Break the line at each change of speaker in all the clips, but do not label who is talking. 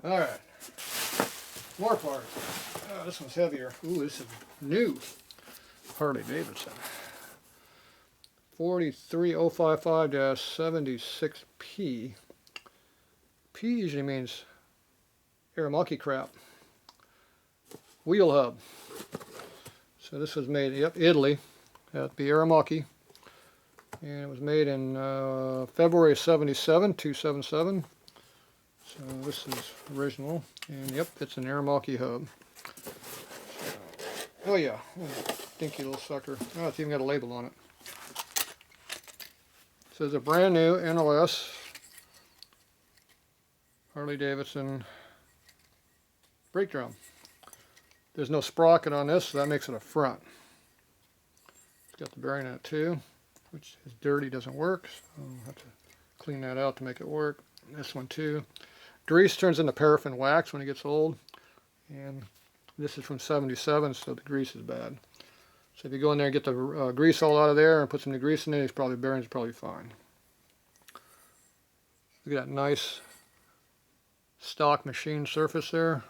Alright. More parts. Oh, this one's heavier. Ooh, this is new. Harley Davidson. 43055-76P. P usually means aermacchi crap. Wheel hub. So this was made, yep, Italy. That'd be aermacchi. And it was made in February 77, 277. So this is original. And yep, it's an aermacchi hub. Oh yeah, dinky little sucker. Oh, it's even got a label on it. So it's a brand new NLS Harley Davidson brake drum. There's no sprocket on this, so that makes it a front. It's got the bearing in it too, which is dirty, doesn't work. So I'll have to clean that out to make it work. This one too. Grease turns into paraffin wax when it gets old. And this is from 77, so the grease is bad. So if you go in there and get the grease all out of there and put some new grease in it, it's probably, bearing's probably fine. Look at that nice stock machine surface there.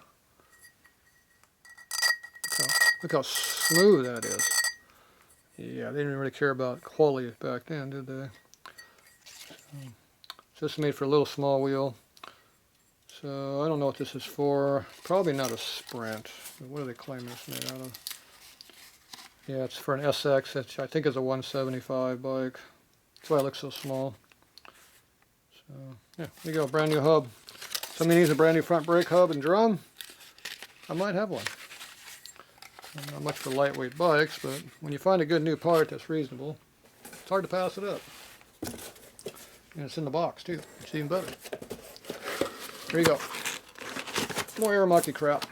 Look how smooth that is. Yeah, they didn't really care about quality back then, did they? So this is made for a little small wheel. So I don't know what this is for. Probably not a Sprint. What do they claim this made out of? Yeah, it's for an SX, which I think is a 175 bike. That's why it looks so small. So yeah, there you go, brand new hub. Somebody needs a brand new front brake hub and drum. I might have one. Not much for lightweight bikes, but when you find a good new part that's reasonable, it's hard to pass it up. And it's in the box too. It's even better. There you go. More aermacchi crap.